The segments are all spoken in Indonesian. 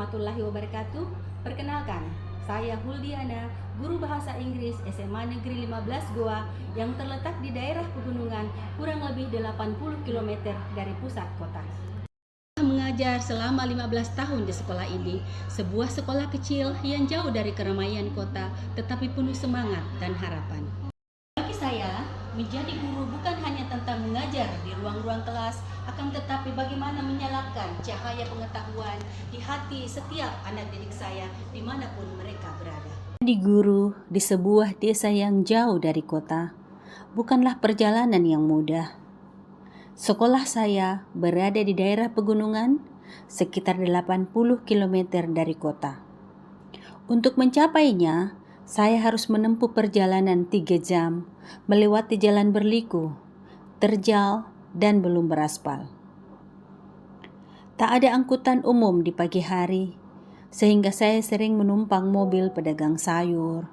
Warahmatullahi wabarakatuh. Perkenalkan, saya Huldiana, guru bahasa Inggris SMA Negeri 15 Goa yang terletak di daerah pegunungan kurang lebih 80 km dari pusat kota. Mengajar selama 15 tahun di sekolah ini, sebuah sekolah kecil yang jauh dari keramaian kota tetapi penuh semangat dan harapan. Bagi saya, menjadi guru bukan hanya tentang mengajar di ruang-ruang kelas, akan tetapi bagaimana menyalakan cahaya pengetahuan di hati setiap anak didik saya dimanapun mereka berada. Menjadi guru di sebuah desa yang jauh dari kota bukanlah perjalanan yang mudah. Sekolah saya berada di daerah pegunungan sekitar 80 km dari kota. Untuk mencapainya, saya harus menempuh perjalanan 3 jam, melewati jalan berliku, terjal, dan belum beraspal. Tak ada angkutan umum di pagi hari, sehingga saya sering menumpang mobil pedagang sayur,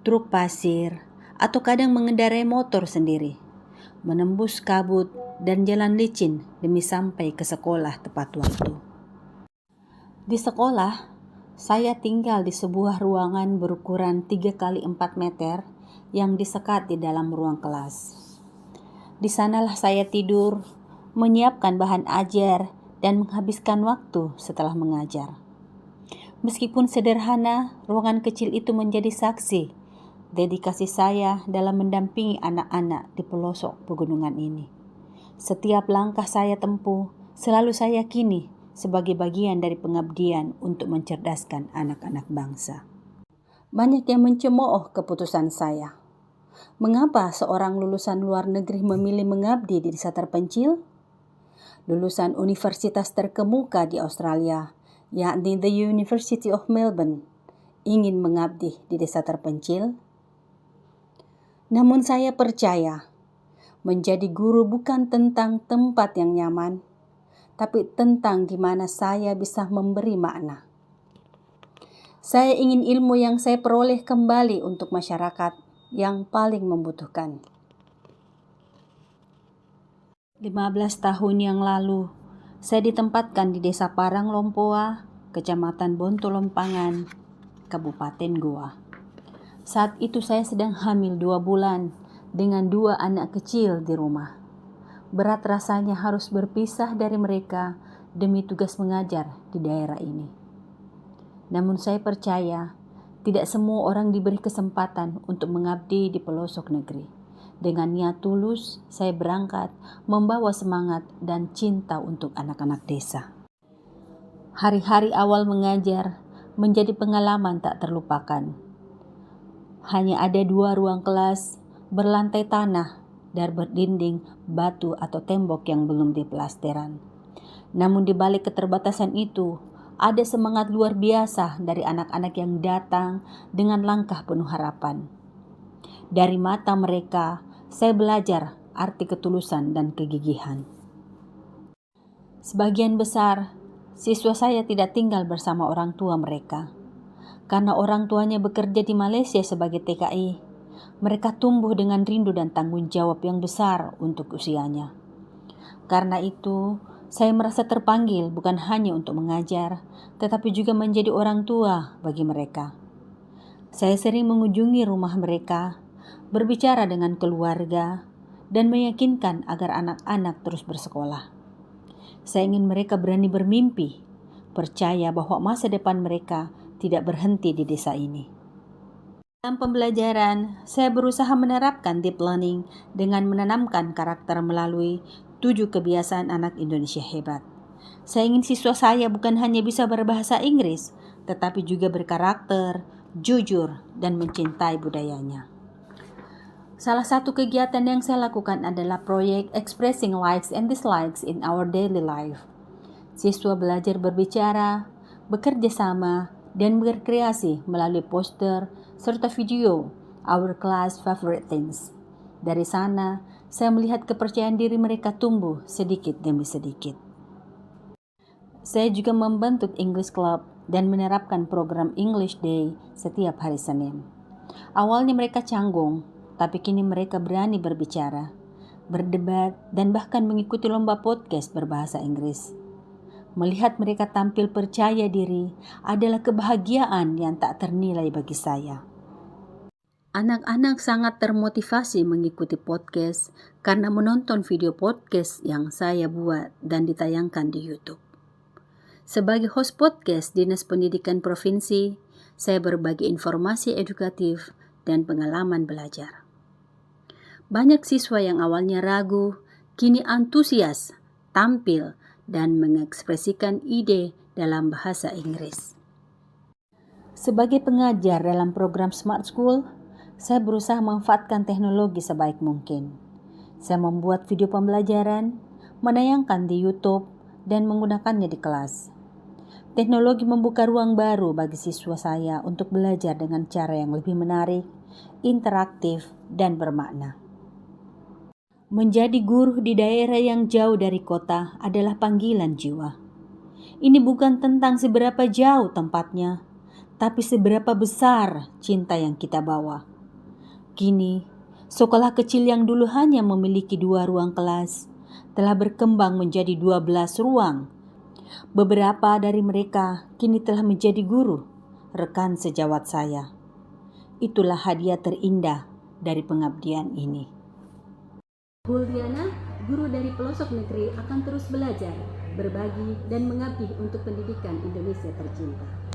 truk pasir, atau kadang mengendarai motor sendiri, menembus kabut dan jalan licin demi sampai ke sekolah tepat waktu. Di sekolah, saya tinggal di sebuah ruangan berukuran 3x4 meter yang disekat di dalam ruang kelas. Di sanalah saya tidur, menyiapkan bahan ajar, dan menghabiskan waktu setelah mengajar. Meskipun sederhana, ruangan kecil itu menjadi saksi dedikasi saya dalam mendampingi anak-anak di pelosok pegunungan ini. Setiap langkah saya tempuh, selalu saya yakini sebagai bagian dari pengabdian untuk mencerdaskan anak-anak bangsa. Banyak yang mencemooh keputusan saya. Mengapa seorang lulusan luar negeri memilih mengabdi di desa terpencil? Lulusan universitas terkemuka di Australia, yakni The University of Melbourne, ingin mengabdi di desa terpencil? Namun saya percaya, menjadi guru bukan tentang tempat yang nyaman, tapi tentang gimana saya bisa memberi makna. Saya ingin ilmu yang saya peroleh kembali untuk masyarakat yang paling membutuhkan. 15 tahun yang lalu, saya ditempatkan di Desa Parang Lompoa, Kecamatan Bontolompangan, Kabupaten Goa. Saat itu saya sedang hamil 2 bulan dengan 2 anak kecil di rumah. Berat rasanya harus berpisah dari mereka demi tugas mengajar di daerah ini. Namun saya percaya, tidak semua orang diberi kesempatan untuk mengabdi di pelosok negeri. Dengan niat tulus, saya berangkat membawa semangat dan cinta untuk anak-anak desa. Hari-hari awal mengajar menjadi pengalaman tak terlupakan. Hanya ada 2 ruang kelas berlantai tanah dan berdinding batu atau tembok yang belum diplasteran. Namun di balik keterbatasan itu, ada semangat luar biasa dari anak-anak yang datang dengan langkah penuh harapan. Dari mata mereka, saya belajar arti ketulusan dan kegigihan. Sebagian besar siswa saya tidak tinggal bersama orang tua mereka. Karena orang tuanya bekerja di Malaysia sebagai TKI, mereka tumbuh dengan rindu dan tanggung jawab yang besar untuk usianya. Karena itu, saya merasa terpanggil bukan hanya untuk mengajar, tetapi juga menjadi orang tua bagi mereka. Saya sering mengunjungi rumah mereka, berbicara dengan keluarga, dan meyakinkan agar anak-anak terus bersekolah. Saya ingin mereka berani bermimpi, percaya bahwa masa depan mereka tidak berhenti di desa ini. Dalam pembelajaran, saya berusaha menerapkan deep learning dengan menanamkan karakter melalui 7 kebiasaan anak Indonesia hebat. Saya ingin siswa saya bukan hanya bisa berbahasa Inggris, tetapi juga berkarakter, jujur, dan mencintai budayanya. Salah satu kegiatan yang saya lakukan adalah proyek Expressing Likes and Dislikes in Our Daily Life. Siswa belajar berbicara, bekerja sama, dan berkreasi melalui poster serta video Our Class Favorite Things. Dari sana, saya melihat kepercayaan diri mereka tumbuh sedikit demi sedikit. Saya juga membentuk English Club dan menerapkan program English Day setiap hari Senin. Awalnya mereka canggung, tapi kini mereka berani berbicara, berdebat, dan bahkan mengikuti lomba podcast berbahasa Inggris. Melihat mereka tampil percaya diri adalah kebahagiaan yang tak ternilai bagi saya. Anak-anak sangat termotivasi mengikuti podcast karena menonton video podcast yang saya buat dan ditayangkan di YouTube. Sebagai host podcast Dinas Pendidikan Provinsi, saya berbagi informasi edukatif dan pengalaman belajar. Banyak siswa yang awalnya ragu, kini antusias, tampil, dan mengekspresikan ide dalam bahasa Inggris. Sebagai pengajar dalam program Smart School, saya berusaha memanfaatkan teknologi sebaik mungkin. Saya membuat video pembelajaran, menayangkan di YouTube, dan menggunakannya di kelas. Teknologi membuka ruang baru bagi siswa saya untuk belajar dengan cara yang lebih menarik, interaktif, dan bermakna. Menjadi guru di daerah yang jauh dari kota adalah panggilan jiwa. Ini bukan tentang seberapa jauh tempatnya, tapi seberapa besar cinta yang kita bawa. Kini, sekolah kecil yang dulu hanya memiliki 2 ruang kelas, telah berkembang menjadi 12 ruang. Beberapa dari mereka kini telah menjadi guru, rekan sejawat saya. Itulah hadiah terindah dari pengabdian ini. Huldiana, guru dari pelosok negeri, akan terus belajar, berbagi, dan mengabdi untuk pendidikan Indonesia tercinta.